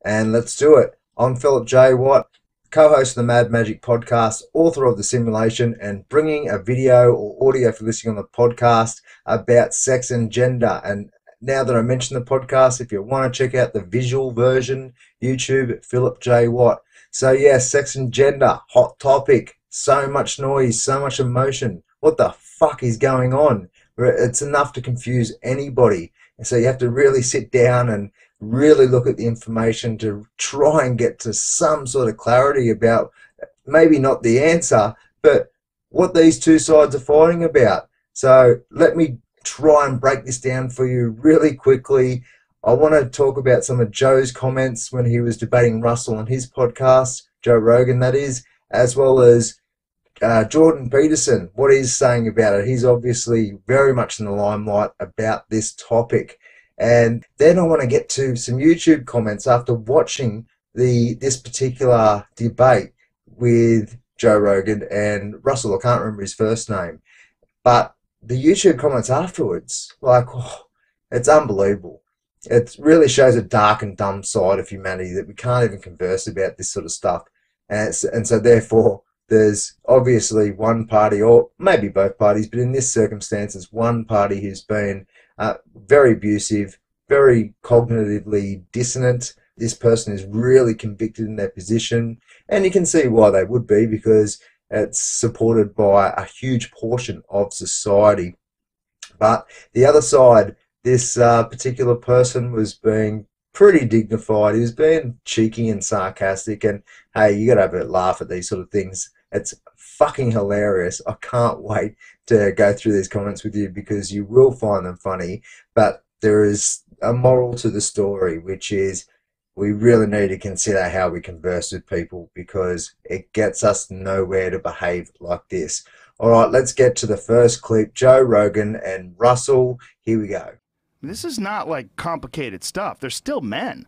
and let's do it. I'm Philip J. Watt, co-host of the Mad Magic podcast, author of The Simulation, and bringing a video or audio for listening on the podcast about sex and gender. And now that I mention the podcast, if you want to check out the visual version, YouTube, Philip J. Watt. So yeah, sex and gender, hot topic, so much noise, so much emotion. What the fuck is going on? It's enough to confuse anybody. And so you have to really sit down and really look at the information to try and get to some sort of clarity about maybe not the answer, but what these two sides are fighting about. So let me try and break this down for you really quickly. I want to talk about some of Joe's comments when he was debating Russell on his podcast, Joe Rogan that is, as well as Jordan Peterson, what he's saying about it. He's obviously very much in the limelight about this topic. And then I want to get to some YouTube comments after watching this particular debate with Joe Rogan and Russell. I can't remember his first name. But the YouTube comments afterwards, like, oh, it's unbelievable. It really shows a dark and dumb side of humanity that we can't even converse about this sort of stuff. And so therefore, there's obviously one party, or maybe both parties, but in this circumstance, it's one party who's been very abusive, very cognitively dissonant. This person is really convicted in their position, and you can see why they would be, because it's supported by a huge portion of society. But the other side, this particular person was being pretty dignified. He was being cheeky and sarcastic, and hey, you gotta have a laugh at these sort of things. It's fucking hilarious. I can't wait to go through these comments with you because you will find them funny. But there is a moral to the story, which is we really need to consider how we converse with people, because it gets us nowhere to behave like this. All right, let's get to the first clip. Joe Rogan and Russell. Here we go. This is not like complicated stuff. They're still men.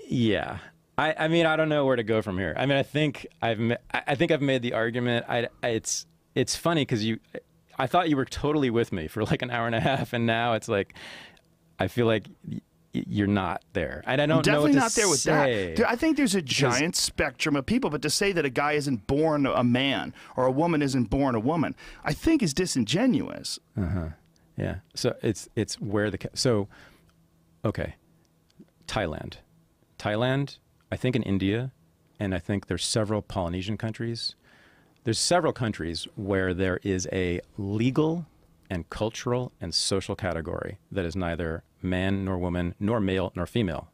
Yeah. I mean, I don't know where to go from here. I mean, I think I've made the argument. It's funny because I thought you were totally with me for like an hour and a half, and now it's like I feel like you're not there. And I don't know what to not there with say. that. I think there's a giant spectrum of people, but to say that a guy isn't born a man or a woman isn't born a woman, I think is disingenuous. Yeah. So it's where okay, Thailand, I think in India, and I think there's several Polynesian countries. There's several countries where there is a legal and cultural and social category that is neither man nor woman, nor male nor female.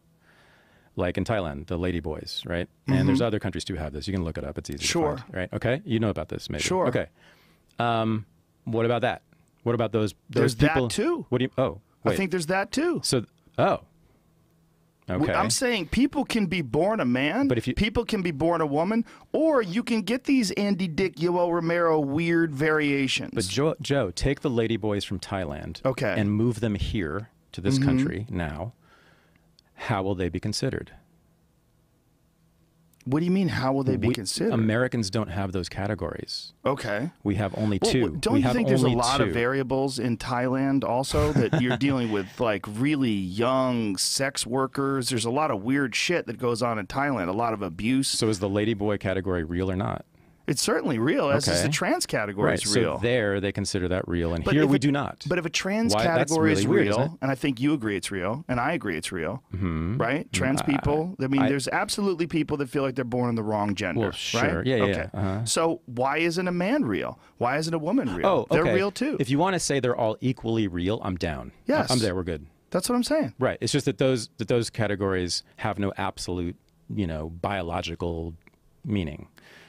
Like in Thailand, the lady boys, right? And there's other countries too have this. You can look it up. It's easy to find, right? Okay, you know about this maybe. Sure. Okay. What about that? What about those there's people? That too. What do you? Oh, wait. I think there's that too. So, okay. I'm saying people can be born a man, but if people can be born a woman, or you can get these Andy Dick, Yoel Romero weird variations. But Joe, take the lady boys from Thailand, okay, and move them here to this country now. How will they be considered? What do you mean, how will they be considered? Americans don't have those categories. Okay. We have only two. Don't you think there's a lot of variables in Thailand also that you're dealing with, like really young sex workers? There's a lot of weird shit that goes on in Thailand, a lot of abuse. So is the ladyboy category real or not? It's certainly real, as is the trans category is real. So there, they consider that real, and here we do not. But if a trans category is real, and I think you agree it's real, and I agree it's real, right? Trans people, I mean, there's absolutely people that feel like they're born in the wrong gender, well, sure. right? Yeah, okay. Yeah. So why isn't a man real? Why isn't a woman real? Oh, okay. They're real too. If you want to say they're all equally real, I'm down. Yes. I'm there, we're good. That's what I'm saying. Right. It's just that those categories have no absolute, biological meaning.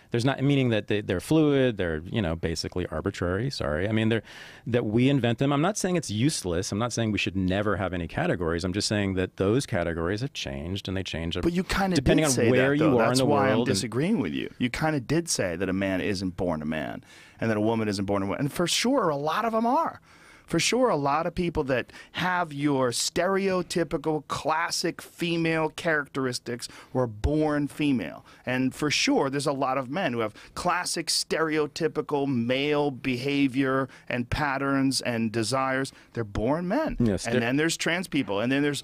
There's not meaning that they're fluid, they're, basically arbitrary. Sorry. I mean, that we invent them. I'm not saying it's useless. I'm not saying we should never have any categories. I'm just saying that those categories have changed, and they change. But you kind of depending did on say where that, you though. are That's in the why world. I'm disagreeing with you. You kind of did say that a man isn't born a man, and that a woman isn't born a woman. And for sure, a lot of them are. for sure a lot of people that have your stereotypical classic female characteristics were born female. And for sure there's a lot of men who have classic stereotypical male behavior and patterns and desires. They're born men. Yes, and then there's trans people. And then there's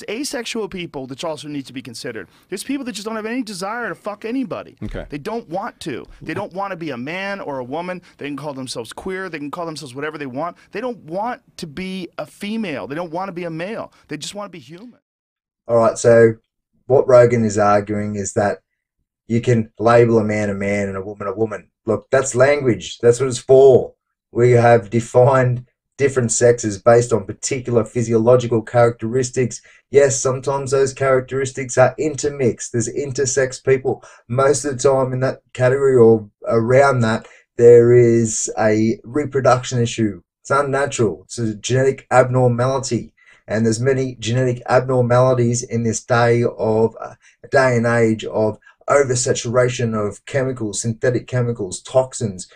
asexual people that also need to be considered. There's people that just don't have any desire to fuck anybody. Okay. They don't want to. They don't want to be a man or a woman. They can call themselves queer. They can call themselves whatever they want. They don't want to be a female. They don't want to be a male. They just want to be human. All right, so what Rogan is arguing is that you can label a man and a woman a woman. Look, that's language. That's what it's for. We have defined different sexes based on particular physiological characteristics. Yes, sometimes those characteristics are intermixed. There's intersex people. Most of the time in that category or around that, there is a reproduction issue. It's unnatural. It's a genetic abnormality. And there's many genetic abnormalities in this day and age of oversaturation of chemicals, synthetic chemicals, toxins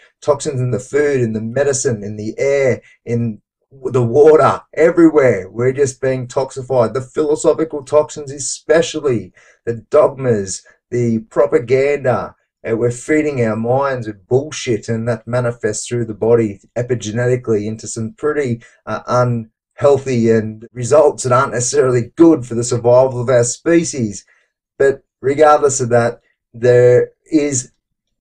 in the food, in the medicine, in the air, in the water, everywhere. We're just being toxified. The philosophical toxins especially, the dogmas, the propaganda, and we're feeding our minds with bullshit, and that manifests through the body epigenetically into some pretty unhealthy and results that aren't necessarily good for the survival of our species. But regardless of that, there is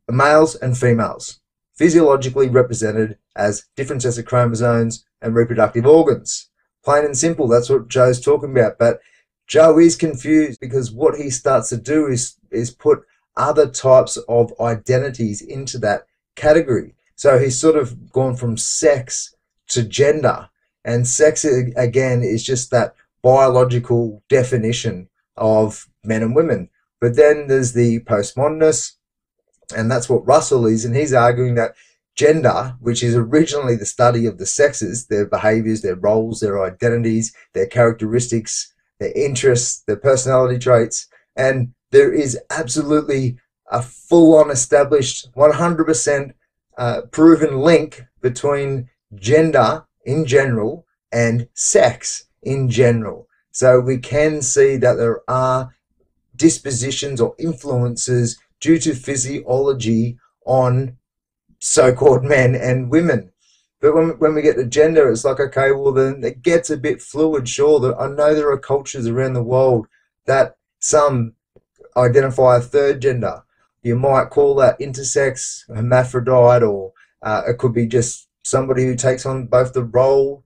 males and females, physiologically represented as different sets of chromosomes and reproductive organs. Plain and simple, that's what Joe's talking about. But Joe is confused because what he starts to do is put other types of identities into that category. So he's sort of gone from sex to gender. And sex, again, is just that biological definition of men and women. But then there's the postmodernists, and that's what Russell is, and he's arguing that gender, which is originally the study of the sexes, their behaviors, their roles, their identities, their characteristics, their interests, their personality traits, and there is absolutely a full-on established 100% proven link between gender in general and sex in general. So we can see that there are dispositions or influences due to physiology on so-called men and women. But when we get to gender, it's like, okay, well, then it gets a bit fluid. Sure, I know there are cultures around the world that some identify a third gender. You might call that intersex, hermaphrodite, or it could be just somebody who takes on both the role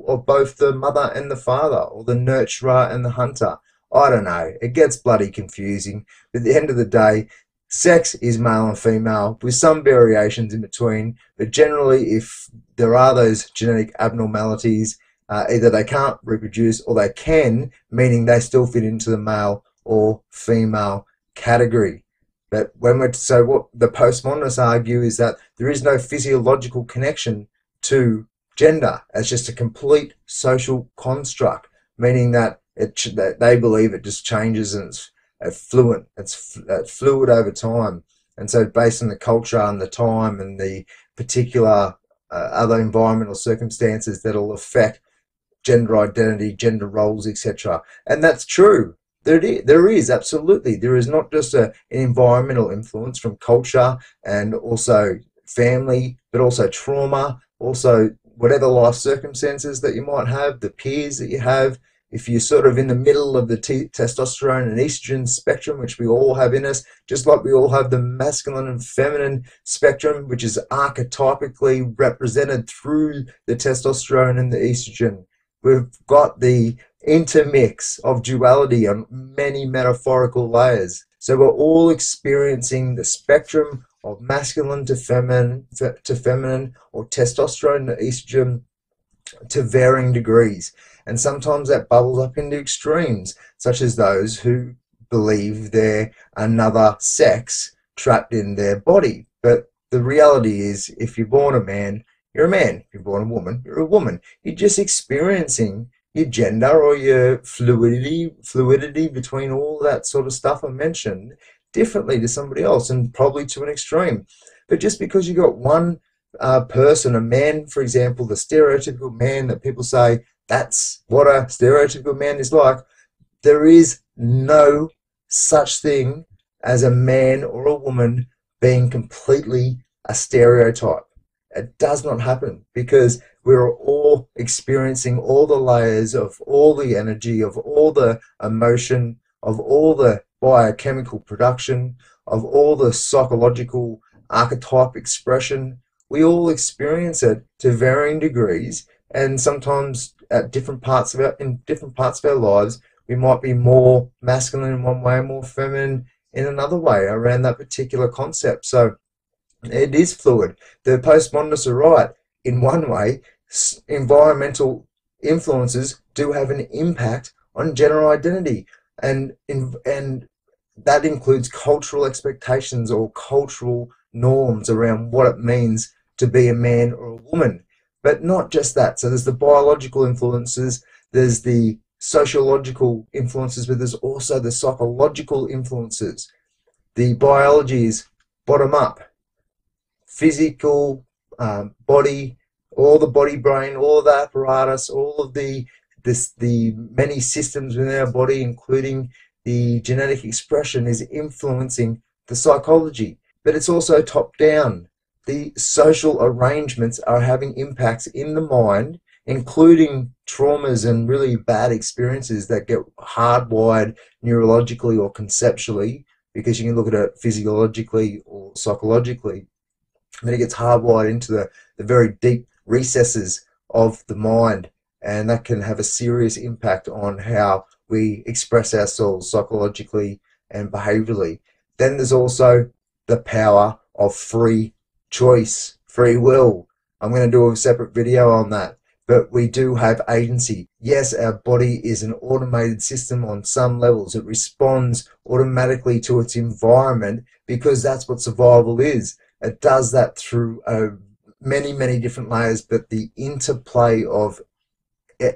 of both the mother and the father, or the nurturer and the hunter. I don't know. It gets bloody confusing. But at the end of the day, sex is male and female with some variations in between. But generally, if there are those genetic abnormalities, either they can't reproduce or they can, meaning they still fit into the male or female category. But so what the postmodernists argue is that there is no physiological connection to gender. It's just a complete social construct, meaning that that they believe it just changes and it's fluid. It's fluid over time. And so based on the culture and the time and the particular other environmental circumstances that'll affect gender identity, gender roles, etc. And that's true. There is absolutely. There is not just an environmental influence from culture and also family, but also trauma, also whatever life circumstances that you might have, the peers that you have. If you're sort of in the middle of the testosterone and estrogen spectrum, which we all have in us, just like we all have the masculine and feminine spectrum, which is archetypically represented through the testosterone and the estrogen. We've got the intermix of duality on many metaphorical layers. So we're all experiencing the spectrum of masculine to feminine, or testosterone to estrogen to varying degrees. And sometimes that bubbles up into extremes, such as those who believe they're another sex trapped in their body. But the reality is, if you're born a man, you're a man. If you're born a woman, you're a woman. You're just experiencing your gender or your fluidity between all that sort of stuff I mentioned differently to somebody else, and probably to an extreme. But just because you got one person, a man, for example, the stereotypical man that people say that's what a stereotypical man is like, there is no such thing as a man or a woman being completely a stereotype. It does not happen, because we're all experiencing all the layers of all the energy, of all the emotion, of all the biochemical production, of all the psychological archetype expression. We all experience it to varying degrees, and sometimes at different parts of our lives, we might be more masculine in one way, more feminine in another way around that particular concept. So it is fluid. The postmodernists are right. In one way, environmental influences do have an impact on gender identity, and that includes cultural expectations or cultural norms around what it means to be a man or a woman. But not just that. So there's the biological influences, there's the sociological influences, but there's also the psychological influences. The biology is bottom up, physical, body, all the body brain, all of the apparatus, all of the many systems within our body, including the genetic expression, is influencing the psychology. But it's also top down. The social arrangements are having impacts in the mind, including traumas and really bad experiences that get hardwired neurologically or conceptually, because you can look at it physiologically or psychologically. But it gets hardwired into the very deep recesses of the mind, and that can have a serious impact on how we express ourselves psychologically and behaviorally. Then there's also the power of free choice, free will. I'm going to do a separate video on that. But we do have agency. Yes, our body is an automated system on some levels. It responds automatically to its environment because that's what survival is. It does that through many, many different layers, but the interplay of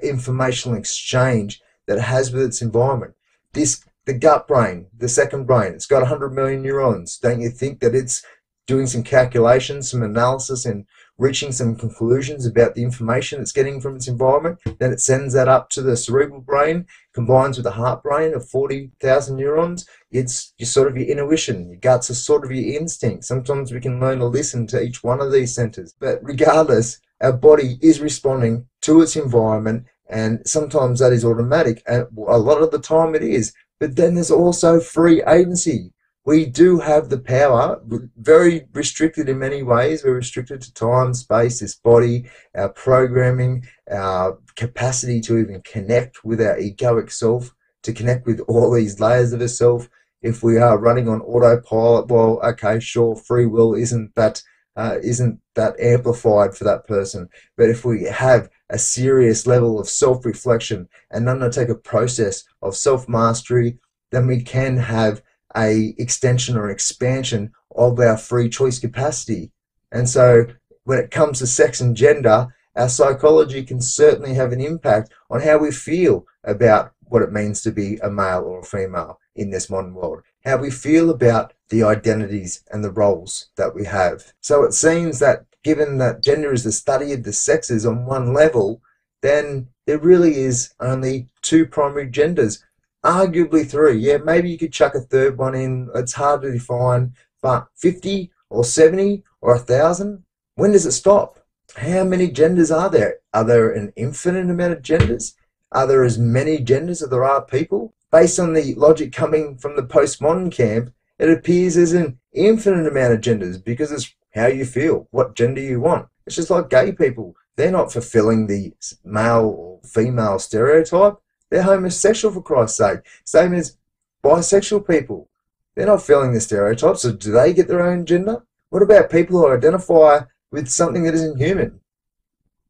informational exchange that it has with its environment. The gut brain, the second brain, it's got 100 million neurons. Don't you think that it's doing some calculations, some analysis, and reaching some conclusions about the information it's getting from its environment? Then it sends that up to the cerebral brain, combines with the heart brain of 40,000 neurons. It's sort of your intuition. Your guts are sort of your instinct. Sometimes we can learn to listen to each one of these centers. But regardless, our body is responding to its environment, and sometimes that is automatic, and a lot of the time it is. But then there's also free agency. We do have the power, very restricted in many ways. We're restricted to time, space, this body, our programming, our capacity to even connect with our egoic self, to connect with all these layers of a self. If we are running on autopilot, well, okay, sure, free will isn't that amplified for that person. But if we have a serious level of self-reflection and undertake a process of self-mastery, then we can have a extension or expansion of our free choice capacity. And so when it comes to sex and gender, our psychology can certainly have an impact on how we feel about what it means to be a male or a female in this modern world, how we feel about the identities and the roles that we have. So it seems that given that gender is the study of the sexes on one level, then there really is only two primary genders. Arguably three. Yeah, maybe you could chuck a third one in. It's hard to define. But 50 or 70 or 1,000? When does it stop? How many genders are there? Are there an infinite amount of genders? Are there as many genders as there are people? Based on the logic coming from the postmodern camp, it appears there's an infinite amount of genders, because it's how you feel, what gender you want. It's just like gay people. They're not fulfilling the male or female stereotype. They're homosexual, for Christ's sake. Same as bisexual people. They're not filling the stereotypes, so do they get their own gender? What about people who identify with something that isn't human?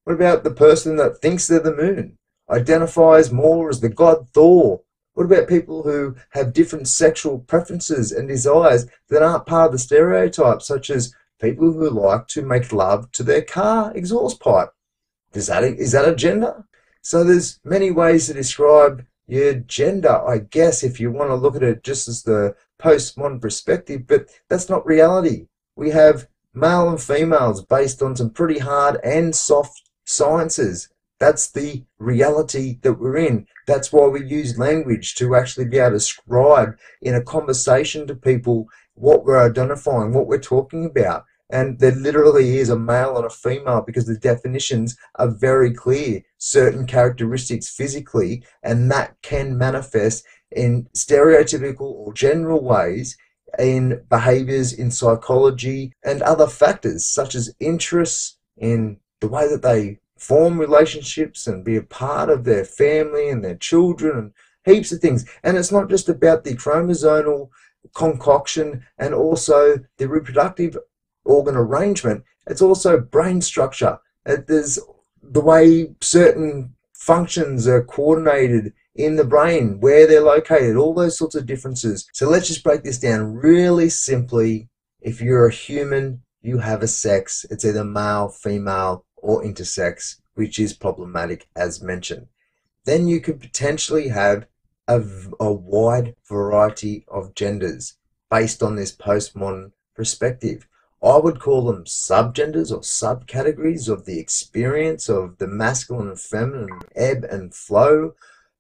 What about the person that thinks they're the moon, identifies more as the god Thor? What about people who have different sexual preferences and desires that aren't part of the stereotype, such as people who like to make love to their car exhaust pipe? Is that a gender? So there's many ways to describe your gender, I guess, if you want to look at it just as the postmodern perspective, but that's not reality. We have male and females based on some pretty hard and soft sciences. That's the reality that we're in. That's why we use language, to actually be able to describe in a conversation to people what we're identifying, what we're talking about. And there literally is a male and a female because the definitions are very clear. Certain characteristics physically, and that can manifest in stereotypical or general ways in behaviors, in psychology, and other factors such as interests in the way that they form relationships and be a part of their family and their children and heaps of things. And it's not just about the chromosomal concoction and also the reproductive organ arrangement, it's also brain structure. There's the way certain functions are coordinated in the brain, where they're located, all those sorts of differences. So let's just break this down really simply. If you're a human, you have a sex. It's either male, female, or intersex, which is problematic as mentioned. Then you could potentially have a wide variety of genders based on this postmodern perspective. I would call them subgenders or subcategories of the experience of the masculine and feminine ebb and flow,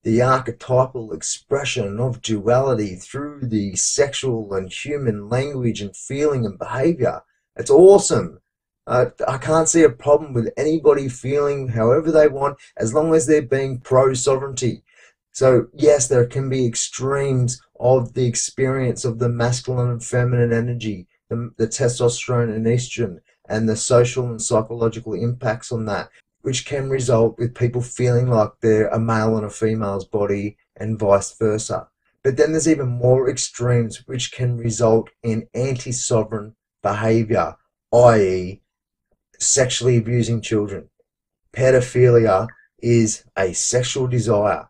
the archetypal expression of duality through the sexual and human language and feeling and behavior. It's awesome. I can't see a problem with anybody feeling however they want, as long as they're being pro-sovereignty. So yes, there can be extremes of the experience of the masculine and feminine energy, the testosterone and estrogen, and the social and psychological impacts on that, which can result with people feeling like they're a male in a female's body and vice versa. But then there's even more extremes which can result in anti-sovereign behavior, i.e. sexually abusing children. Pedophilia is a sexual desire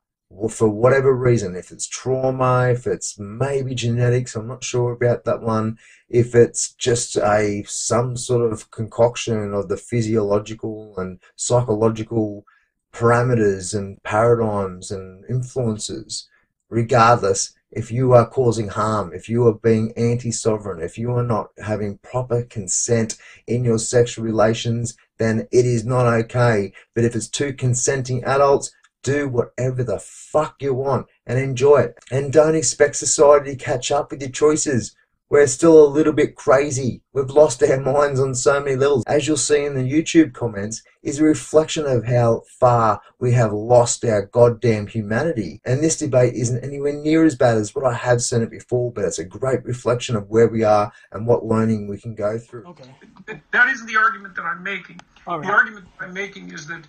for whatever reason, if it's trauma, if it's maybe genetics, I'm not sure about that one, if it's just some sort of concoction of the physiological and psychological parameters and paradigms and influences. Regardless, if you are causing harm, if you are being anti-sovereign, if you are not having proper consent in your sexual relations, then it is not okay. But if it's two consenting adults, do whatever the fuck you want and enjoy it. And don't expect society to catch up with your choices. We're still a little bit crazy. We've lost our minds on so many levels. As you'll see in the YouTube comments, is a reflection of how far we have lost our goddamn humanity. And this debate isn't anywhere near as bad as what I have seen it before, but it's a great reflection of where we are and what learning we can go through. Okay. That isn't the argument that I'm making. All right. The argument that I'm making is that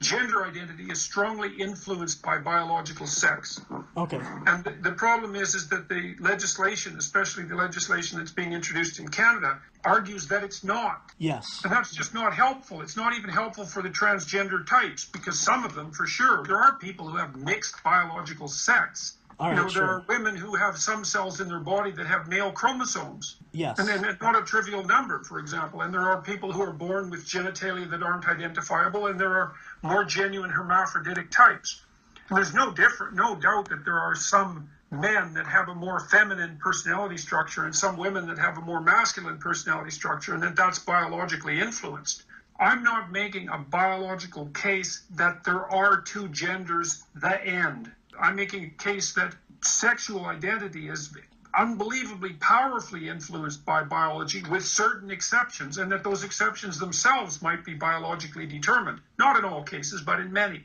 gender identity is strongly influenced by biological sex. Okay. And the problem is that the legislation, especially the legislation that's being introduced in Canada, argues that it's not. Yes. And that's just not helpful. It's not even helpful for the transgender types, because some of them, for sure, there are people who have mixed biological sex. All right, there sure. are women who have some cells in their body that have male chromosomes. Yes. And then it's not a trivial number, for example. And there are people who are born with genitalia that aren't identifiable, and there are more genuine hermaphroditic types. And there's no doubt that there are some men that have a more feminine personality structure and some women that have a more masculine personality structure, and that's biologically influenced. I'm not making a biological case that there are two genders, the end. I'm making a case that sexual identity is unbelievably powerfully influenced by biology with certain exceptions, and that those exceptions themselves might be biologically determined. Not in all cases, but in many.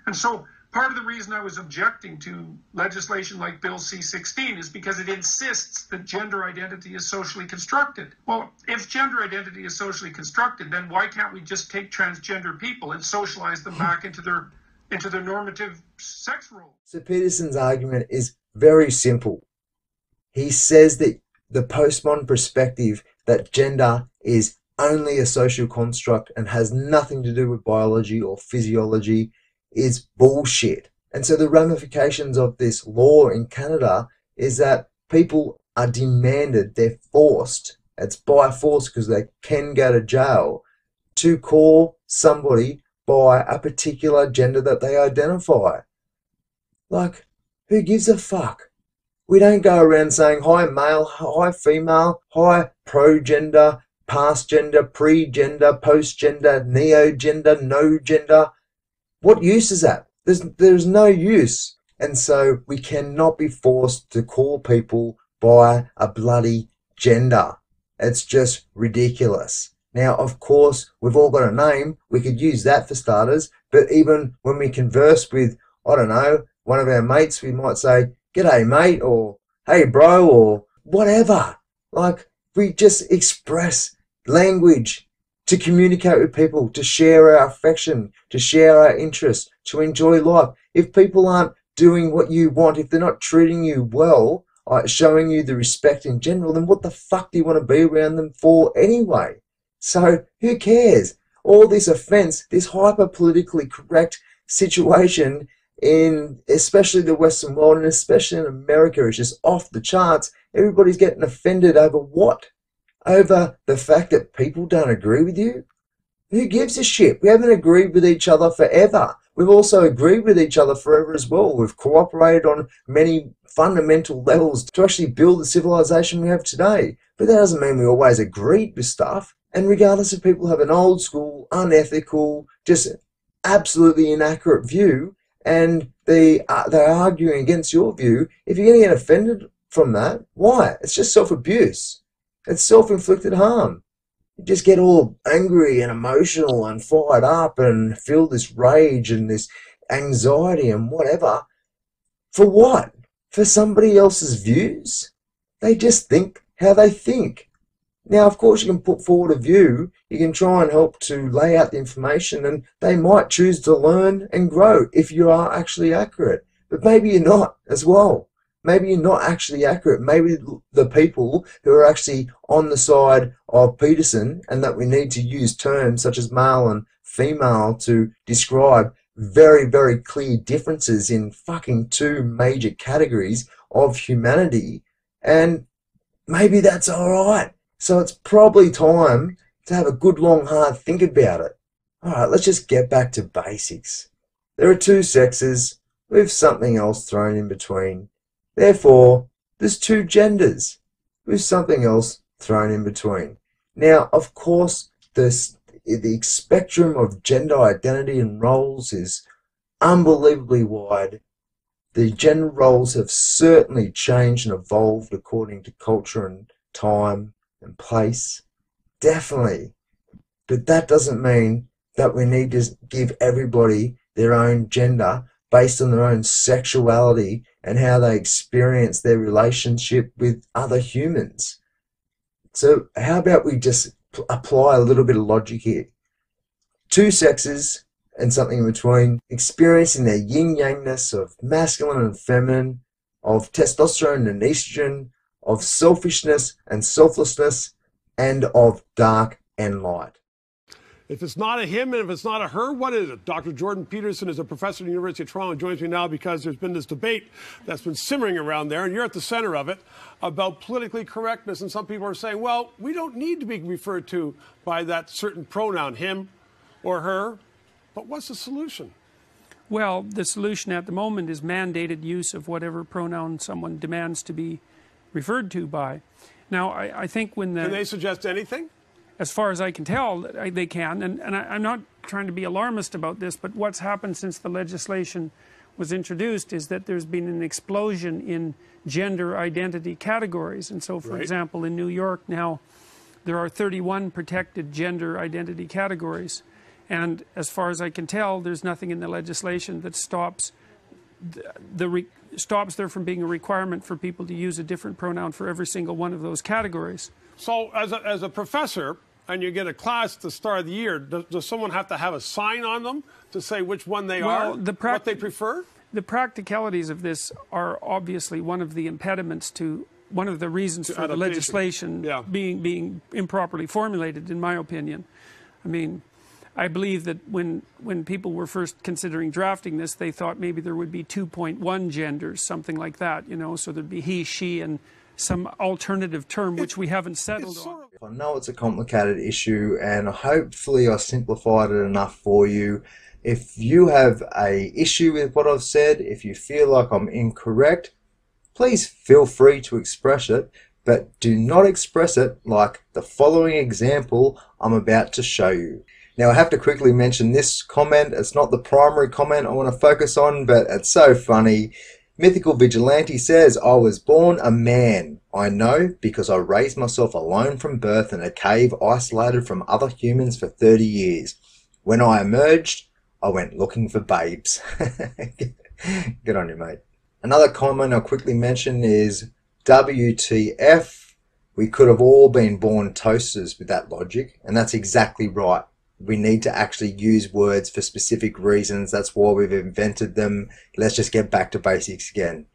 And so part of the reason I was objecting to legislation like Bill C-16 is because it insists that gender identity is socially constructed. Well, if gender identity is socially constructed, then why can't we just take transgender people and socialize them back into their normative sex role? So Peterson's argument is very simple. He says that the postmodern perspective that gender is only a social construct and has nothing to do with biology or physiology is bullshit. And so the ramifications of this law in Canada is that people are demanded, they're forced, it's by force because they can go to jail, to call somebody by a particular gender that they identify. Like, who gives a fuck? We don't go around saying, hi male, hi female, hi pro-gender, past gender, pre-gender, post-gender, neo-gender, no-gender. What use is that? There's no use. And so we cannot be forced to call people by a bloody gender. It's just ridiculous. Now, of course, we've all got a name. We could use that for starters. But even when we converse with, I don't know, one of our mates, we might say, "G'day, mate," or "Hey, bro," or whatever. Like, we just express language to communicate with people, to share our affection, to share our interests, to enjoy life. If people aren't doing what you want, if they're not treating you well, showing you the respect in general, then what the fuck do you want to be around them for anyway? So who cares? All this offense, this hyper politically correct situation in especially the Western world and especially in America is just off the charts. Everybody's getting offended over what? Over the fact that people don't agree with you? Who gives a shit? We haven't agreed with each other forever. We've also agreed with each other forever as well. We've cooperated on many fundamental levels to actually build the civilization we have today. But that doesn't mean we always agreed with stuff. And regardless if people have an old school, unethical, just absolutely inaccurate view, and they're arguing against your view, if you're going to get offended from that, why? It's just self-abuse. It's self-inflicted harm. You just get all angry and emotional and fired up and feel this rage and this anxiety and whatever. For what? For somebody else's views? They just think how they think. Now, of course, you can put forward a view. You can try and help to lay out the information, and they might choose to learn and grow if you are actually accurate. But maybe you're not as well. Maybe you're not actually accurate. Maybe the people who are actually on the side of Peterson, and that we need to use terms such as male and female to describe very, very clear differences in fucking two major categories of humanity, and maybe that's all right. So it's probably time to have a good, long, hard think about it. All right, let's just get back to basics. There are two sexes with something else thrown in between. Therefore, there's two genders with something else thrown in between. Now, of course, the spectrum of gender identity and roles is unbelievably wide. The gender roles have certainly changed and evolved according to culture and time and place. Definitely. But that doesn't mean that we need to give everybody their own gender based on their own sexuality and how they experience their relationship with other humans. So how about we just apply a little bit of logic here? Two sexes and something in between, experiencing their yin-yangness of masculine and feminine, of testosterone and estrogen, of selfishness and selflessness, and of dark and light. If it's not a him and if it's not a her, what is it? Dr. Jordan Peterson is a professor at the University of Toronto and joins me now because there's been this debate that's been simmering around there, and you're at the center of it, about politically correctness. And some people are saying, well, we don't need to be referred to by that certain pronoun, him or her. But what's the solution? Well, the solution at the moment is mandated use of whatever pronoun someone demands to be referred to by. Now, I think when the... Can they suggest anything? As far as I can tell, they can. And I'm not trying to be alarmist about this, but what's happened since the legislation was introduced is that there's been an explosion in gender identity categories. And so, for example, in New York now, there are 31 protected gender identity categories. And as far as I can tell, there's nothing in the legislation that stops there from being a requirement for people to use a different pronoun for every single one of those categories. So as a professor, and you get a class at the start of the year, does someone have to have a sign on them to say which one they are, what they prefer? The practicalities of this are obviously one of the impediments to, one of the reasons for the legislation being improperly formulated, in my opinion. I mean, I believe that when people were first considering drafting this, they thought maybe there would be 2.1 genders, something like that, you know, so there'd be he, she, and some alternative term which we haven't settled on. I know it's a complicated issue, and hopefully I simplified it enough for you. If you have an issue with what I've said, if you feel like I'm incorrect, please feel free to express it. but do not express it like the following example I'm about to show you. Now, I have to quickly mention this comment. It's not the primary comment I want to focus on, but it's so funny. Mythical Vigilante says, I was born a man. I know because I raised myself alone from birth in a cave isolated from other humans for 30 years. When I emerged, I went looking for babes. Good on you, mate. Another comment I'll quickly mention is WTF. We could have all been born toasters with that logic, and that's exactly right. We need to actually use words for specific reasons. That's why we've invented them. Let's just get back to basics again.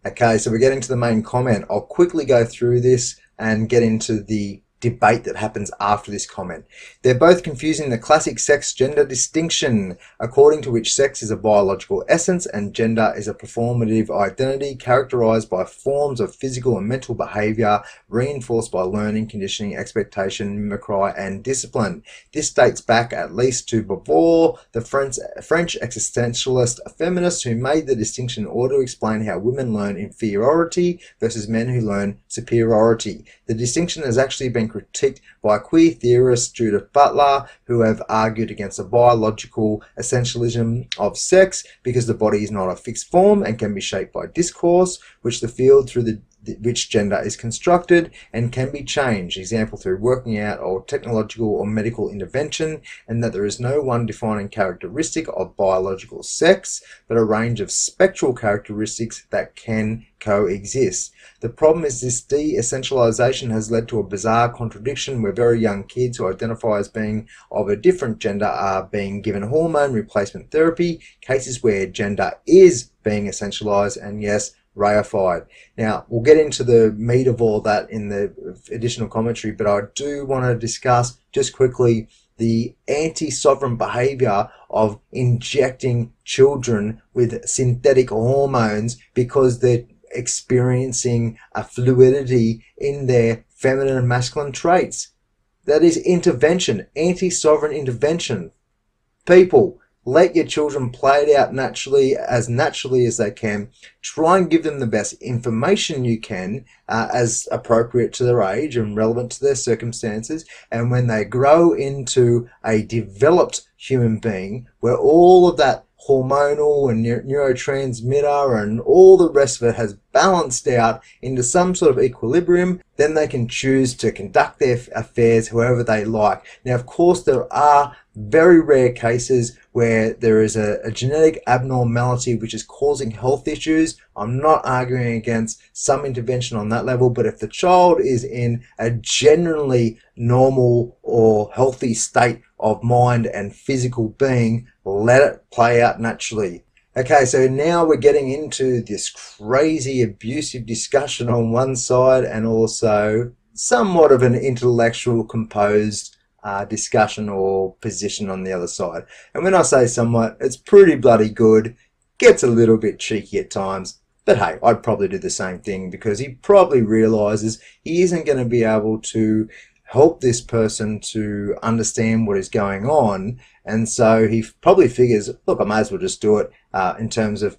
Okay, so we're getting to the main comment. I'll quickly go through this and get into the debate that happens after this comment. They're both confusing the classic sex-gender distinction, according to which sex is a biological essence and gender is a performative identity characterized by forms of physical and mental behavior reinforced by learning, conditioning, expectation, mimicry, and discipline. This dates back at least to Beauvoir, the French existentialist feminist who made the distinction in order to explain how women learn inferiority versus men who learn superiority. The distinction has actually been critiqued by queer theorist Judith Butler, who have argued against the biological essentialism of sex because the body is not a fixed form and can be shaped by discourse, which the field through which gender is constructed and can be changed, example through working out or technological or medical intervention, and that there is no one defining characteristic of biological sex, but a range of spectral characteristics that can coexist. The problem is this de-essentialization has led to a bizarre contradiction where very young kids who identify as being of a different gender are being given hormone replacement therapy, cases where gender is being essentialized and yes, reified. Now, we'll get into the meat of all that in the additional commentary, but I do want to discuss just quickly the anti-sovereign behavior of injecting children with synthetic hormones because they're experiencing a fluidity in their feminine and masculine traits. That is intervention, anti-sovereign intervention. People, let your children play it out naturally as they can. Try and give them the best information you can as appropriate to their age and relevant to their circumstances. And when they grow into a developed human being where all of that hormonal and neurotransmitter and all the rest of it has balanced out into some sort of equilibrium, then they can choose to conduct their affairs however they like. Now, of course, there are very rare cases where there is a genetic abnormality which is causing health issues. I'm not arguing against some intervention on that level, but if the child is in a generally normal or healthy state of mind and physical being, let it play out naturally. Okay, so now we're getting into this crazy abusive discussion on one side and also somewhat of an intellectual composed discussion or position on the other side. And when I say somewhat, it's pretty bloody good. Gets a little bit cheeky at times. But hey, I'd probably do the same thing because he probably realizes he isn't going to be able to help this person to understand what is going on. And so he probably figures, look, I may as well just do it in terms of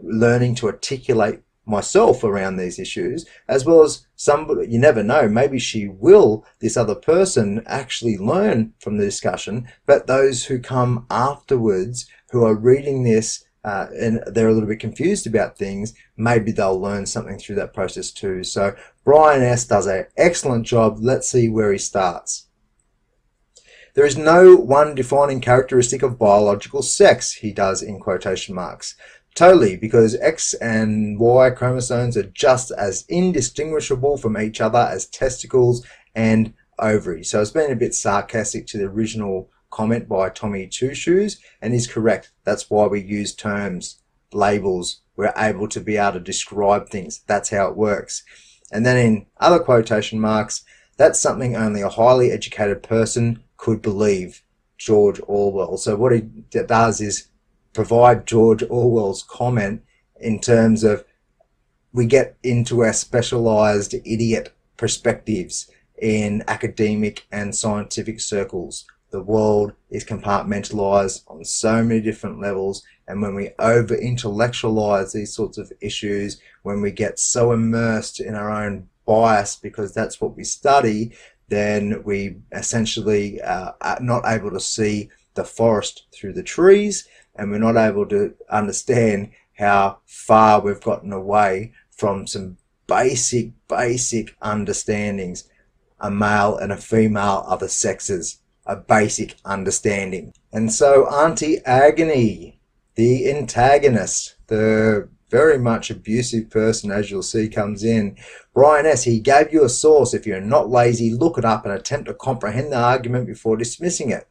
learning to articulate myself around these issues, as well as somebody, you never know, maybe she will, this other person, actually learn from the discussion, but those who come afterwards who are reading this and they're a little bit confused about things, maybe they'll learn something through that process too. So Brian S. does an excellent job. Let's see where he starts. There is no one defining characteristic of biological sex, he does in quotation marks. Totally, because X and Y chromosomes are just as indistinguishable from each other as testicles and ovaries. So it's been a bit sarcastic to the original comment by Tommy Two Shoes, and he's correct. That's why we use terms, labels. We're able to be able to describe things. That's how it works. And then in other quotation marks, that's something only a highly educated person could believe. George Orwell. So what he does is provide George Orwell's comment in terms of we get into our specialized idiot perspectives in academic and scientific circles. The world is compartmentalized on so many different levels, and when we over-intellectualize these sorts of issues, when we get so immersed in our own bias because that's what we study, then we essentially are not able to see the forest through the trees, and we're not able to understand how far we've gotten away from some basic understandings. A male and a female are the sexes, a basic understanding. And so Auntie Agony, the antagonist, the very much abusive person, as you'll see, comes in. Brian S., he gave you a source. If you're not lazy, look it up and attempt to comprehend the argument before dismissing it.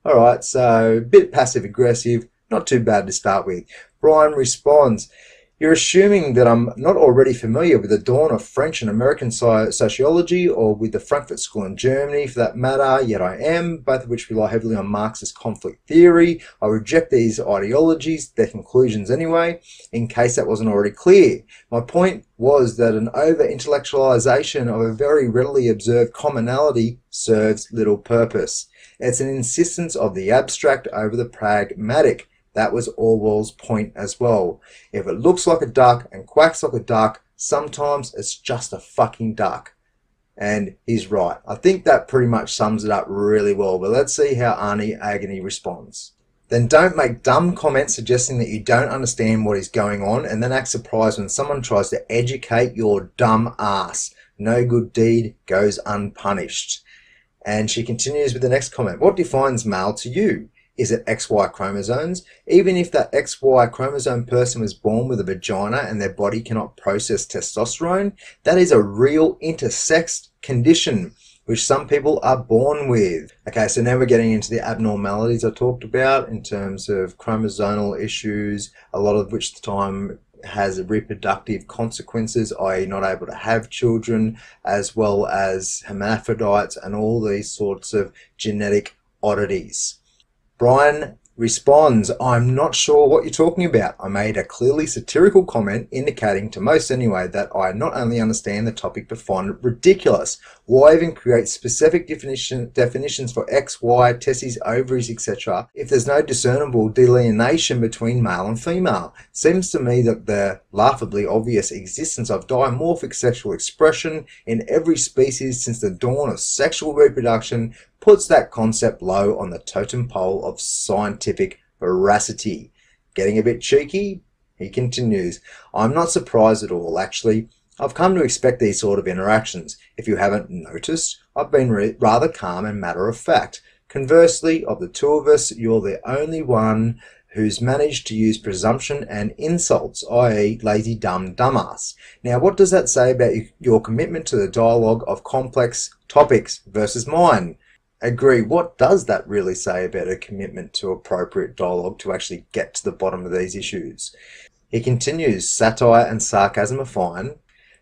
All right, so a bit passive-aggressive, not too bad to start with. Brian responds, you're assuming that I'm not already familiar with the dawn of French and American sociology, or with the Frankfurt School in Germany for that matter, yet I am, both of which rely heavily on Marxist conflict theory. I reject these ideologies, their conclusions anyway, in case that wasn't already clear. My point was that an over-intellectualization of a very readily observed commonality serves little purpose. It's an insistence of the abstract over the pragmatic. That was Orwell's point as well. If it looks like a duck and quacks like a duck, sometimes it's just a fucking duck. And he's right. I think that pretty much sums it up really well. But let's see how Auntie Agony responds. Then don't make dumb comments suggesting that you don't understand what is going on, and then act surprised when someone tries to educate your dumb ass. No good deed goes unpunished. And she continues with the next comment. What defines male to you? Is it XY chromosomes? Even if that XY chromosome person was born with a vagina and their body cannot process testosterone, that is a real intersexed condition, which some people are born with. Okay, so now we're getting into the abnormalities I talked about in terms of chromosomal issues, a lot of which the time has reproductive consequences, i.e. not able to have children, as well as hermaphrodites and all these sorts of genetic oddities. Brian responds, I'm not sure what you're talking about. I made a clearly satirical comment indicating, to most anyway, that I not only understand the topic but find it ridiculous. Why even create specific definitions for X, Y, testes, ovaries, etc. if there's no discernible delineation between male and female? Seems to me that the laughably obvious existence of dimorphic sexual expression in every species since the dawn of sexual reproduction puts that concept low on the totem pole of scientific veracity. Getting a bit cheeky? He continues, I'm not surprised at all, actually. I've come to expect these sort of interactions. If you haven't noticed, I've been rather calm and matter of fact. Conversely, of the two of us, you're the only one who's managed to use presumption and insults, i.e. lazy dumb dumbass. Now, what does that say about your commitment to the dialogue of complex topics versus mine? Agree. What does that really say about a commitment to appropriate dialogue to actually get to the bottom of these issues? He continues, satire and sarcasm are fine,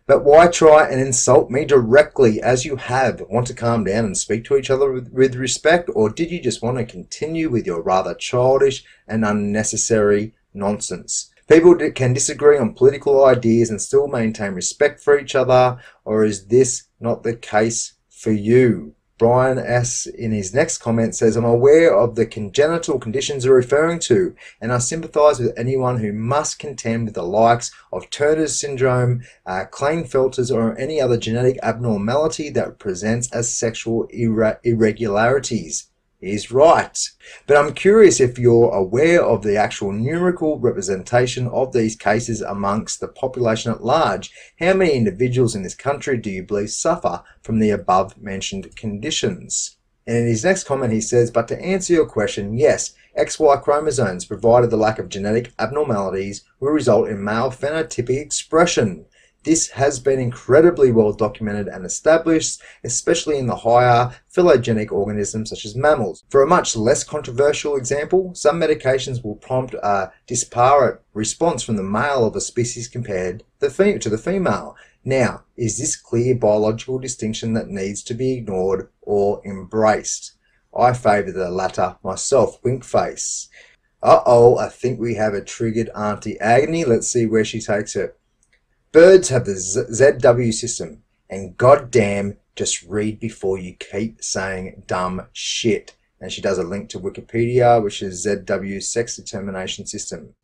but why try and insult me directly as you have? Want to calm down and speak to each other with respect, or did you just want to continue with your rather childish and unnecessary nonsense? People can disagree on political ideas and still maintain respect for each other, or is this not the case for you? Brian S. in his next comment says, I'm aware of the congenital conditions you're referring to, and I sympathise with anyone who must contend with the likes of Turner's syndrome, Klinefelter's, or any other genetic abnormality that presents as sexual irregularities. He's right. But I'm curious if you're aware of the actual numerical representation of these cases amongst the population at large. How many individuals in this country do you believe suffer from the above mentioned conditions? And in his next comment he says, but to answer your question, yes, XY chromosomes, provided the lack of genetic abnormalities, will result in male phenotypic expression. This has been incredibly well documented and established, especially in the higher phylogenic organisms such as mammals. For a much less controversial example, some medications will prompt a disparate response from the male of a species compared to the female. Now, is this clear biological distinction that needs to be ignored or embraced? I favour the latter myself, wink face. Uh-oh, I think we have a triggered Auntie Agony. Let's see where she takes it. Birds have the ZW system, and goddamn, just read before you keep saying dumb shit. And she does a link to Wikipedia, which is ZW's sex determination system.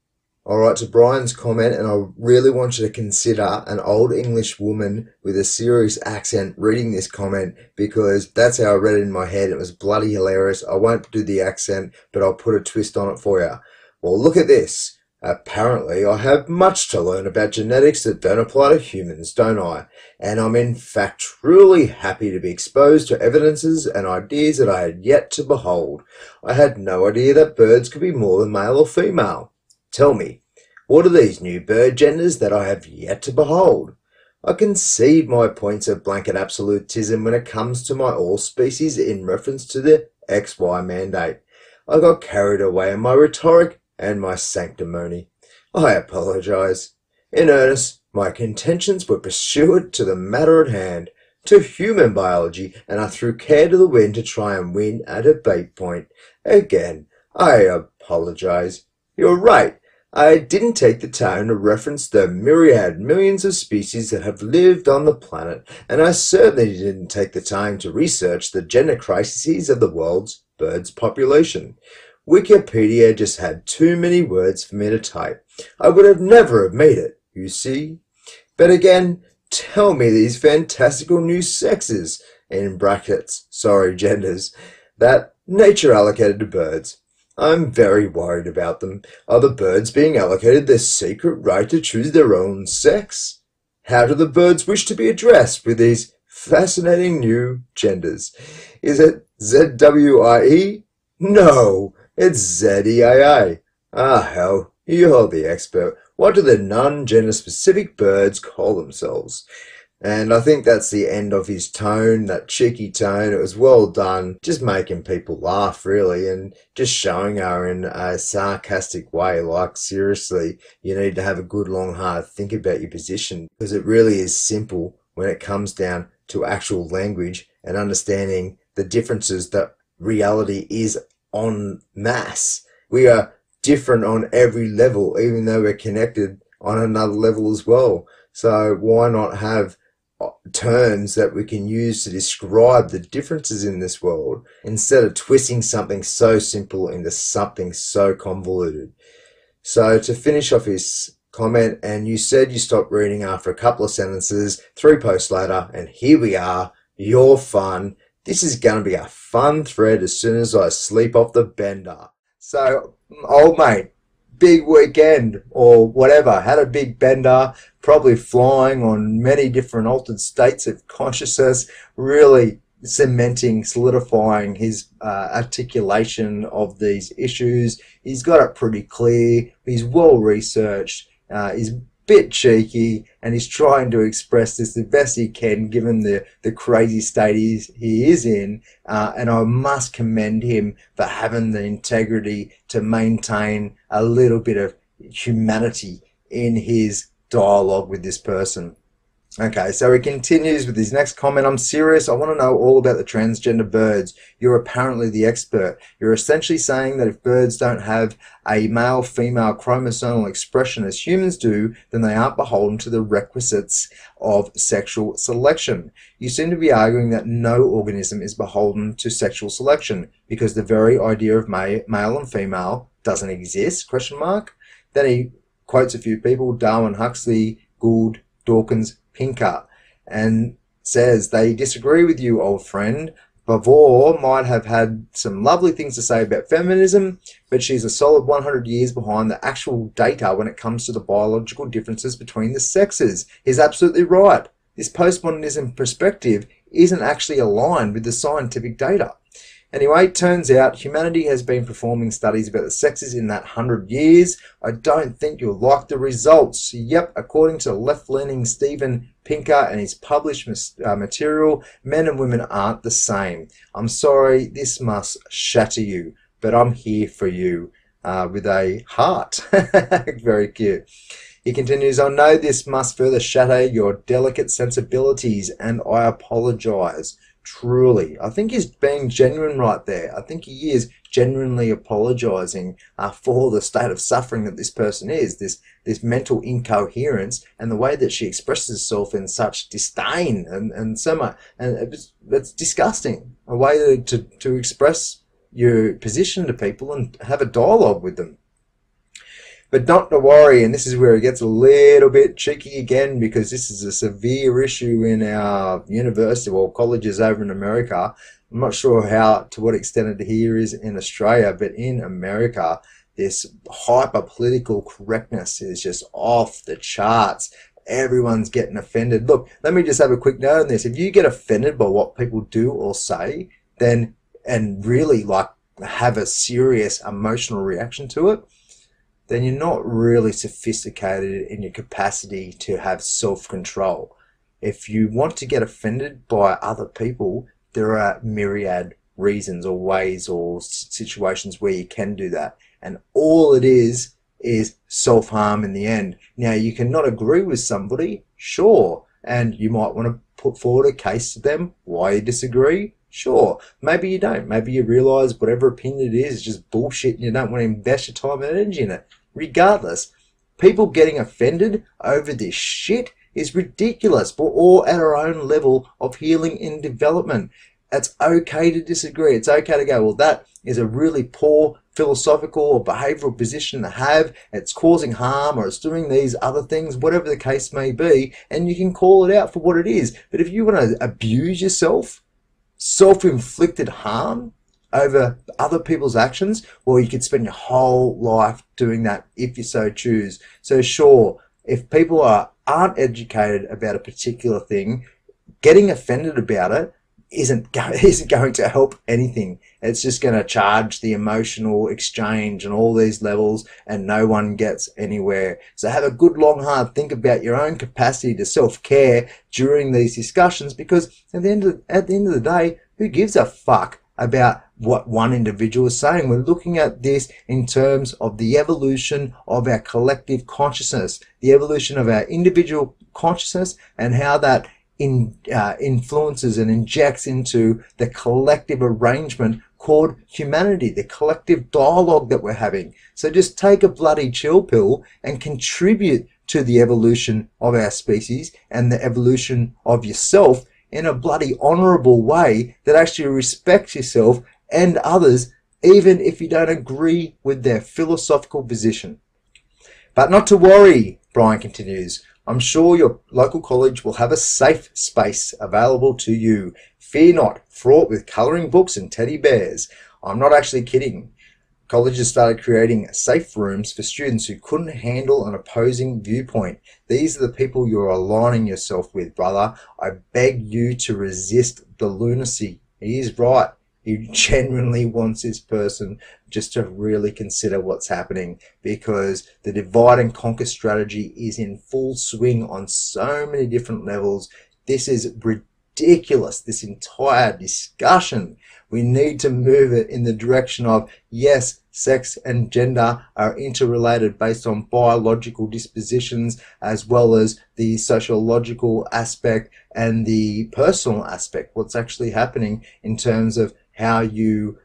Alright, to Brian's comment, and I really want you to consider an old English woman with a serious accent reading this comment, because that's how I read it in my head. It was bloody hilarious. I won't do the accent, but I'll put a twist on it for you. Well, look at this. Apparently, I have much to learn about genetics that don't apply to humans, don't I? And I'm in fact truly happy to be exposed to evidences and ideas that I had yet to behold. I had no idea that birds could be more than male or female. Tell me, what are these new bird genders that I have yet to behold? I concede my points of blanket absolutism when it comes to my all species in reference to the XY mandate. I got carried away in my rhetoric and my sanctimony. I apologise. In earnest, my contentions were pursuant to the matter at hand, to human biology, and I threw care to the wind to try and win a debate point. Again, I apologise. You're right. I didn't take the time to reference the myriad millions of species that have lived on the planet, and I certainly didn't take the time to research the gender crises of the world's birds population. Wikipedia just had too many words for me to type. I would have never have made it, you see. But again, tell me these fantastical new sexes, in brackets, sorry, genders, that nature allocated to birds. I'm very worried about them. Are the birds being allocated their secret right to choose their own sex? How do the birds wish to be addressed with these fascinating new genders? Is it ZWIE? No, it's ZEAA. Ah, hell, you're the expert. What do the non-gender specific birds call themselves? And I think that's the end of his tone, that cheeky tone. It was well done, just making people laugh, really, and just showing her in a sarcastic way, like, seriously, you need to have a good, long, hard think about your position, because it really is simple when it comes down to actual language and understanding the differences that reality is en masse. We are different on every level, even though we're connected on another level as well. So why not have terms that we can use to describe the differences in this world instead of twisting something so simple into something so convoluted? So to finish off his comment, and you said you stopped reading after a couple of sentences, 3 posts later, and here we are, you're fun. This is going to be a fun thread as soon as I sleep off the bender. So, old mate, big weekend or whatever, had a big bender, probably flying on many different altered states of consciousness, really cementing, solidifying his articulation of these issues. He's got it pretty clear, he's well researched, he's a bit cheeky, and he's trying to express this the best he can given the crazy state he is in, and I must commend him for having the integrity to maintain a little bit of humanity in his dialogue with this person. Okay, so he continues with his next comment. I'm serious. I want to know all about the transgender birds. You're apparently the expert. You're essentially saying that if birds don't have a male-female chromosomal expression as humans do, then they aren't beholden to the requisites of sexual selection. You seem to be arguing that no organism is beholden to sexual selection because the very idea of male and female doesn't exist, question mark. Then he quotes a few people, Darwin, Huxley, Gould, Dawkins, Pinker, and says they disagree with you, old friend. Beauvoir might have had some lovely things to say about feminism, but she's a solid 100 years behind the actual data when it comes to the biological differences between the sexes. He's absolutely right. This postmodernism perspective isn't actually aligned with the scientific data. Anyway, it turns out humanity has been performing studies about the sexes in that 100 years. I don't think you'll like the results. Yep, according to left-leaning Steven Pinker and his published material, men and women aren't the same. I'm sorry, this must shatter you, but I'm here for you, with a heart. Very cute. He continues, I know this must further shatter your delicate sensibilities, and I apologise. Truly, I think he's being genuine right there. I think he is genuinely apologising for the state of suffering that this person is, this mental incoherence, and the way that she expresses herself in such disdain and so much, and it's disgusting. A way to express your position to people and have a dialogue with them. But not to worry, and this is where it gets a little bit tricky again, because this is a severe issue in our university or colleges over in America. I'm not sure to what extent it here is in Australia, but in America, this hyper political correctness is just off the charts. Everyone's getting offended. Look, let me just have a quick note on this. If you get offended by what people do or say, then, and really like have a serious emotional reaction to it, then you're not really sophisticated in your capacity to have self-control. If you want to get offended by other people, there are myriad reasons or ways or situations where you can do that. And all it is self-harm in the end. Now, you cannot agree with somebody, sure, and you might want to put forward a case to them why you disagree. Sure, maybe you don't. Maybe you realize whatever opinion it is just bullshit and you don't want to invest your time and energy in it. Regardless, people getting offended over this shit is ridiculous. We're all at our own level of healing and development. It's okay to disagree. It's okay to go, well, that is a really poor philosophical or behavioral position to have. It's causing harm or it's doing these other things, whatever the case may be, and you can call it out for what it is. But if you want to abuse yourself, self-inflicted harm over other people's actions, well, you could spend your whole life doing that if you so choose. So sure, if people aren't educated about a particular thing, getting offended about it isn't going to help anything. It's just going to charge the emotional exchange and all these levels, and no one gets anywhere. So have a good long hard think about your own capacity to self-care during these discussions, because at the end of the day, who gives a fuck about what one individual is saying? We're looking at this in terms of the evolution of our collective consciousness, the evolution of our individual consciousness, and how that influences and injects into the collective arrangement called humanity, the collective dialogue that we're having. So just take a bloody chill pill and contribute to the evolution of our species and the evolution of yourself in a bloody honorable way that actually respects yourself and others, even if you don't agree with their philosophical position. But not to worry, Brian continues. I'm sure your local college will have a safe space available to you. Fear not, fraught with colouring books and teddy bears. I'm not actually kidding. Colleges started creating safe rooms for students who couldn't handle an opposing viewpoint. These are the people you're aligning yourself with, brother. I beg you to resist the lunacy. He is right. He genuinely wants this person just to really consider what's happening, because the divide and conquer strategy is in full swing on so many different levels. This is ridiculous, this entire discussion. We need to move it in the direction of, yes, sex and gender are interrelated based on biological dispositions, as well as the sociological aspect and the personal aspect, what's actually happening in terms of how you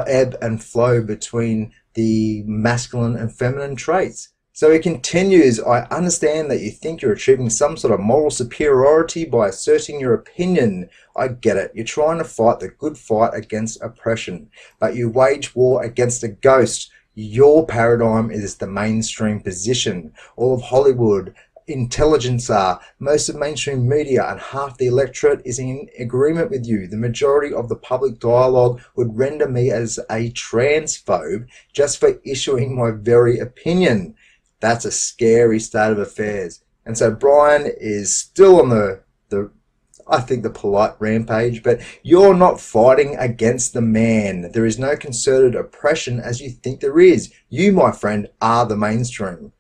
ebb and flow between the masculine and feminine traits. So he continues, I understand that you think you're achieving some sort of moral superiority by asserting your opinion. I get it. You're trying to fight the good fight against oppression, but you wage war against a ghost. Your paradigm is the mainstream position. All of Hollywood, intelligentsia, most of mainstream media, and half the electorate is in agreement with you. The majority of the public dialogue would render me as a transphobe just for issuing my very opinion. That's a scary state of affairs. And so Brian is still on the I think the polite rampage, but you're not fighting against the man. There is no concerted oppression as you think there is. You, my friend, are the mainstream.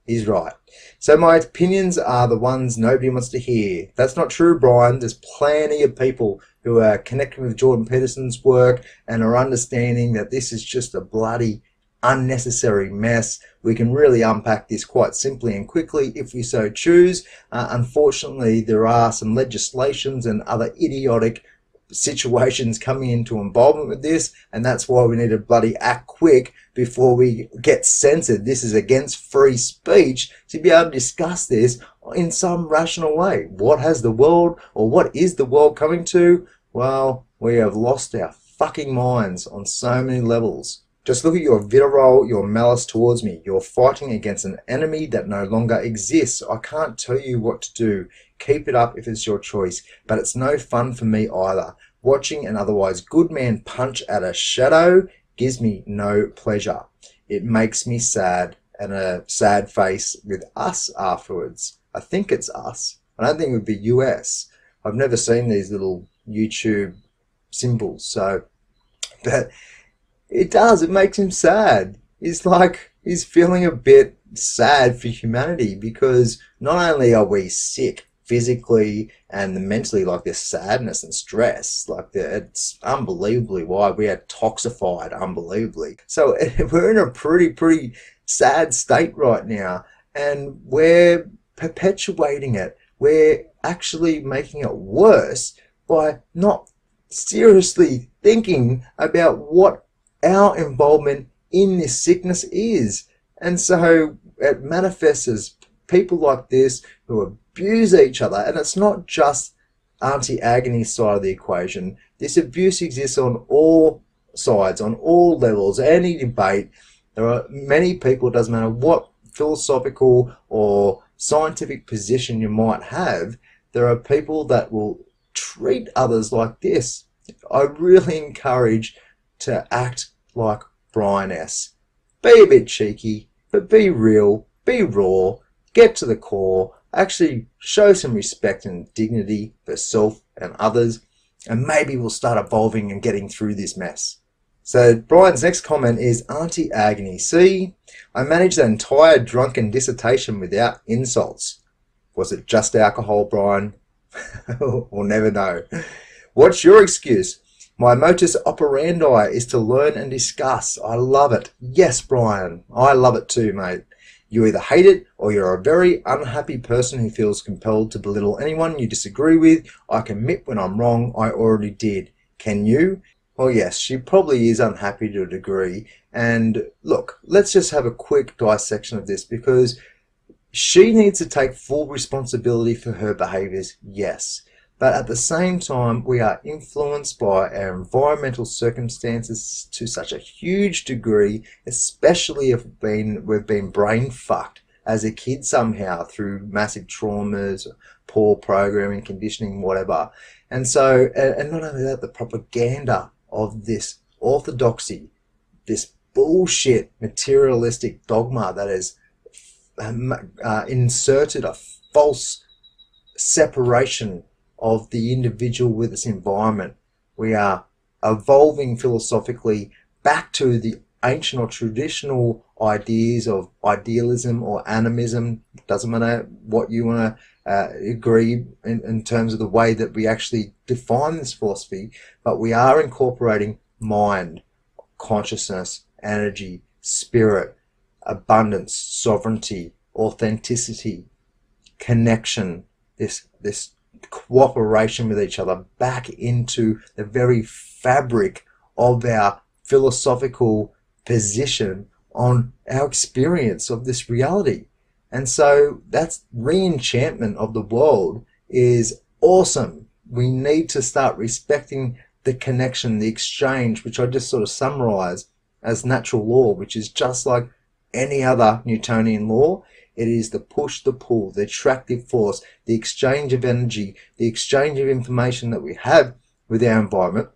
He's right. So my opinions are the ones nobody wants to hear. That's not true, Brian. There's plenty of people who are connecting with Jordan Peterson's work and are understanding that this is just a bloody unnecessary mess. We can really unpack this quite simply and quickly if we so choose. Unfortunately, there are some legislations and other idiotic situations coming into involvement with this, and that's why we need to bloody act quick before we get censored. This is against free speech to be able to discuss this in some rational way. What has the world, or what is the world coming to? Well, we have lost our fucking minds on so many levels. Just look at your vitriol, your malice towards me. You're fighting against an enemy that no longer exists. I can't tell you what to do. Keep it up if it's your choice, but it's no fun for me either. Watching an otherwise good man punch at a shadow gives me no pleasure. It makes me sad, and a sad face with us afterwards. I think it's us. I don't think it would be US. I've never seen these little YouTube symbols, so, but it does. It makes him sad. It's like he's feeling a bit sad for humanity, because not only are we sick physically and mentally, like there's sadness and stress, like it's unbelievably why we are toxified unbelievably. So we're in a pretty sad state right now, and we're perpetuating it. We're actually making it worse by not seriously thinking about what our involvement in this sickness is. And so it manifests as people like this who abuse each other. And it's not just Auntie Agony's side of the equation. This abuse exists on all sides, on all levels, any debate. There are many people, it doesn't matter what philosophical or scientific position you might have, there are people that will treat others like this. I really encourage to act like Brian S. Be a bit cheeky, but be real, be raw, get to the core, actually show some respect and dignity for self and others, and maybe we'll start evolving and getting through this mess. So Brian's next comment is, Auntie Agony. See, I managed the entire drunken dissertation without insults. Was it just alcohol, Brian? We'll never know. What's your excuse? My modus operandi is to learn and discuss. I love it. Yes, Brian, I love it too, mate. You either hate it or you're a very unhappy person who feels compelled to belittle anyone you disagree with. I can admit when I'm wrong. I already did. Can you? Well, yes, she probably is unhappy to a degree. And look, let's just have a quick dissection of this, because she needs to take full responsibility for her behaviors, yes. But at the same time, we are influenced by our environmental circumstances to such a huge degree, especially if we've been brain fucked as a kid somehow through massive traumas, poor programming, conditioning, whatever. And so, and not only that, the propaganda of this orthodoxy, this bullshit materialistic dogma that has inserted a false separation of the individual with its environment. We are evolving philosophically back to the ancient or traditional ideas of idealism or animism. Doesn't matter what you want to agree in terms of the way that we actually define this philosophy, but we are incorporating mind, consciousness, energy, spirit, abundance, sovereignty, authenticity, connection, this cooperation with each other back into the very fabric of our philosophical position on our experience of this reality. And so that's re-enchantment of the world is awesome. We need to start respecting the connection, the exchange, which I just sort of summarize as natural law, which is just like any other Newtonian law. It is the push, the pull, the attractive force, the exchange of energy, the exchange of information that we have with our environment,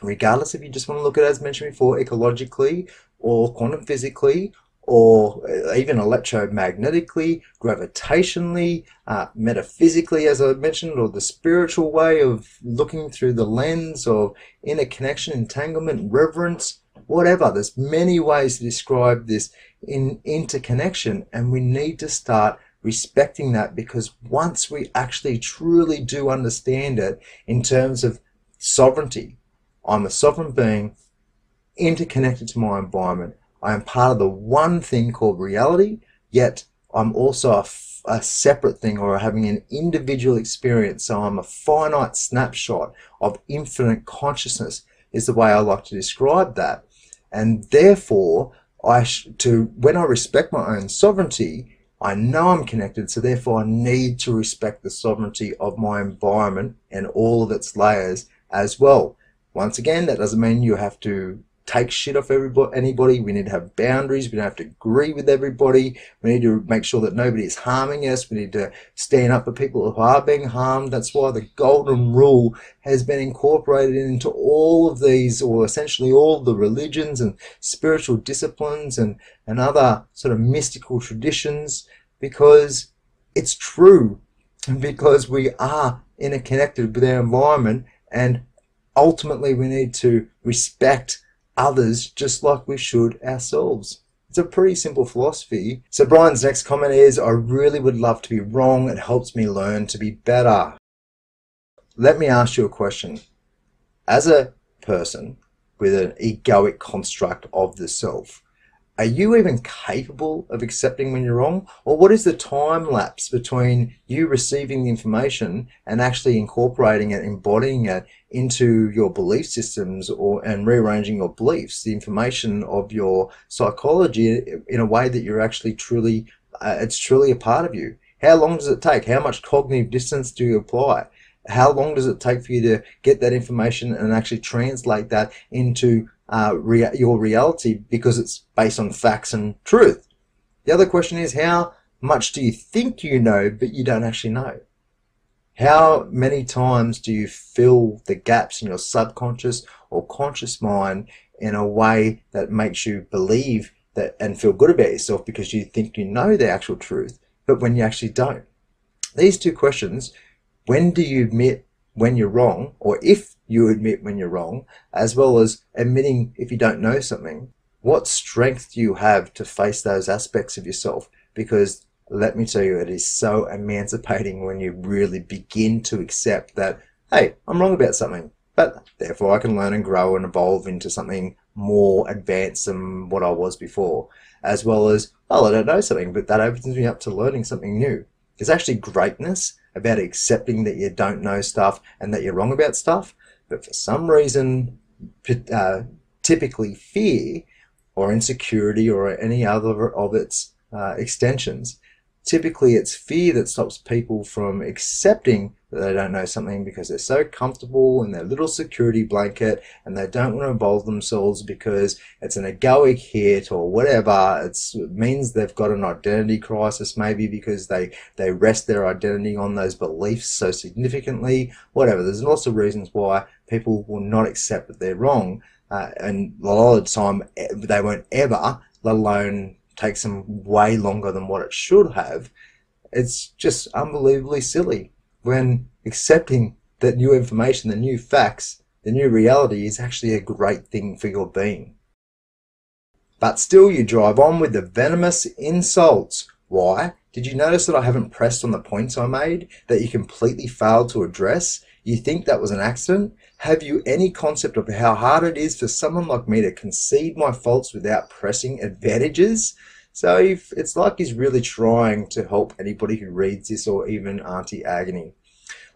regardless if you just want to look at it, as mentioned before, ecologically or quantum physically, or even electromagnetically, gravitationally, metaphysically, as I mentioned, or the spiritual way of looking through the lens of interconnection, entanglement, reverence, whatever. There's many ways to describe this in interconnection, and we need to start respecting that, because once we actually truly do understand it in terms of sovereignty, I'm a sovereign being interconnected to my environment. I am part of the one thing called reality, yet I'm also a separate thing, or having an individual experience. So I'm a finite snapshot of infinite consciousness is the way I like to describe that. And therefore, when I respect my own sovereignty, I know I'm connected, so therefore I need to respect the sovereignty of my environment and all of its layers as well. Once again, that doesn't mean you have to take shit off anybody. We need to have boundaries. We don't have to agree with everybody. We need to make sure that nobody is harming us. We need to stand up for people who are being harmed. That's why the golden rule has been incorporated into all of these, or essentially all of the religions and spiritual disciplines and other sort of mystical traditions, because it's true, and because we are interconnected with our environment, and ultimately we need to respect others just like we should ourselves. It's a pretty simple philosophy. So Brian's next comment is, I really would love to be wrong. It helps me learn to be better. Let me ask you a question. As a person with an egoic construct of the self, are you even capable of accepting when you're wrong? Or what is the time lapse between you receiving the information and actually incorporating it, embodying it into your belief systems, and rearranging your beliefs, the information of your psychology in a way that you're actually truly, it's truly a part of you? How long does it take? How much cognitive distance do you apply? How long does it take for you to get that information and actually translate that into your reality, because it's based on facts and truth? The other question is, how much do you think you know but you don't actually know? How many times do you fill the gaps in your subconscious or conscious mind in a way that makes you believe that and feel good about yourself because you think you know the actual truth, but when you actually don't? These two questions, when do you admit when you're wrong, or if you admit when you're wrong, as well as admitting if you don't know something, what strength do you have to face those aspects of yourself? Because let me tell you, it is so emancipating when you really begin to accept that, hey, I'm wrong about something, but therefore I can learn and grow and evolve into something more advanced than what I was before. As well as, well, I don't know something, but that opens me up to learning something new. There's actually greatness about accepting that you don't know stuff and that you're wrong about stuff, but for some reason, typically fear or insecurity or any other of its extensions, typically it's fear that stops people from accepting that they don't know something, because they're so comfortable in their little security blanket and they don't want to involve themselves because it's an egoic hit or whatever. It means they've got an identity crisis, maybe because they rest their identity on those beliefs so significantly, whatever. There's lots of reasons why people will not accept that they're wrong, and a lot of the time they won't ever, let alone takes them way longer than what it should have. It's just unbelievably silly when accepting that new information, the new facts, the new reality is actually a great thing for your being. But still you drive on with the venomous insults. Why? Did you notice that I haven't pressed on the points I made that you completely failed to address? You think that was an accident? Have you any concept of how hard it is for someone like me to concede my faults without pressing advantages? So it's like he's really trying to help anybody who reads this, or even Auntie Agony.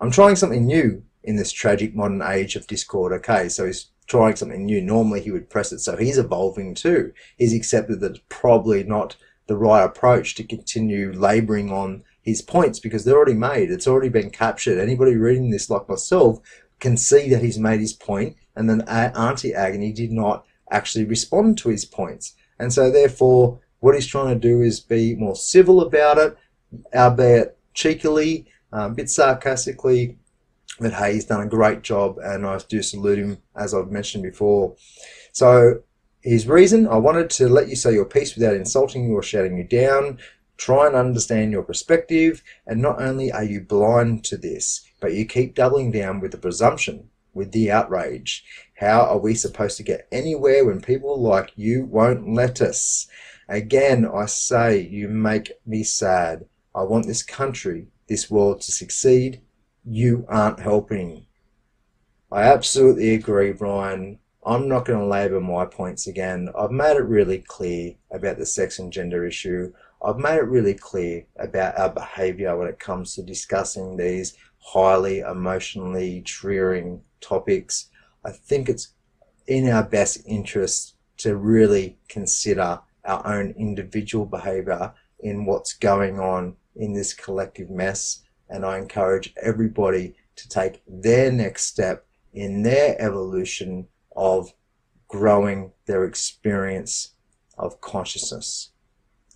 I'm trying something new in this tragic modern age of Discord. Okay, so he's trying something new. Normally he would press it, so he's evolving too. He's accepted that it's probably not the right approach to continue labouring on his points, because they're already made. It's already been captured. Anybody reading this like myself can see that he's made his point, and then Auntie Agony did not actually respond to his points. And so therefore, what he's trying to do is be more civil about it, albeit cheekily, a bit sarcastically. But hey, he's done a great job, and I do salute him, as I've mentioned before. So his reason: I wanted to let you say your piece without insulting you or shouting you down. Try and understand your perspective, and not only are you blind to this, but you keep doubling down with the presumption, with the outrage. How are we supposed to get anywhere when people like you won't let us? Again, I say, you make me sad. I want this country, this world to succeed. You aren't helping. I absolutely agree, Brian. I'm not going to labour my points again. I've made it really clear about the sex and gender issue. I've made it really clear about our behaviour when it comes to discussing these highly emotionally triggering topics. I think it's in our best interest to really consider our own individual behaviour in what's going on in this collective mess, and I encourage everybody to take their next step in their evolution of growing their experience of consciousness.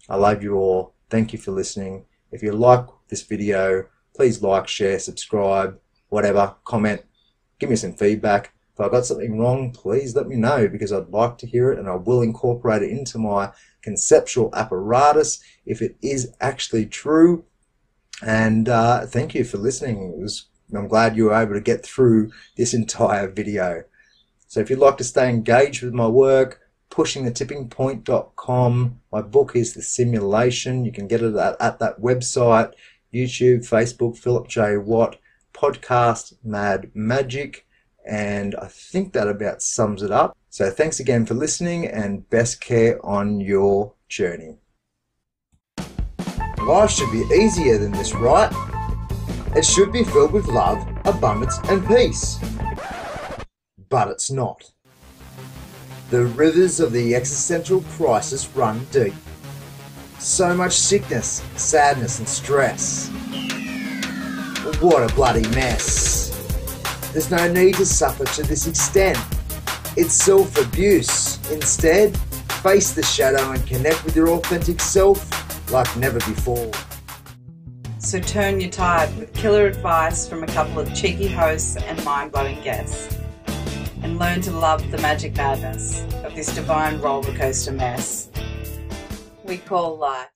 I love you all. Thank you for listening. If you like this video, please like, share, subscribe, whatever, comment, give me some feedback. If I got something wrong, please let me know, because I'd like to hear it and I will incorporate it into my conceptual apparatus if it is actually true. And thank you for listening. I'm glad you were able to get through this entire video. So if you'd like to stay engaged with my work, pushingthetippingpoint.com. My book is The Simulation. You can get it at that website. YouTube, Facebook, Philip J. Watt, podcast Mad Magic. And I think that about sums it up. So thanks again for listening, and best care on your journey. Life should be easier than this, right? It should be filled with love, abundance, and peace. But it's not. The rivers of the existential crisis run deep. So much sickness, sadness, and stress. What a bloody mess. There's no need to suffer to this extent. It's self-abuse. Instead, face the shadow and connect with your authentic self like never before. So turn your tide with killer advice from a couple of cheeky hosts and mind-blowing guests. And learn to love the magic madness of this divine roller coaster mess we call life.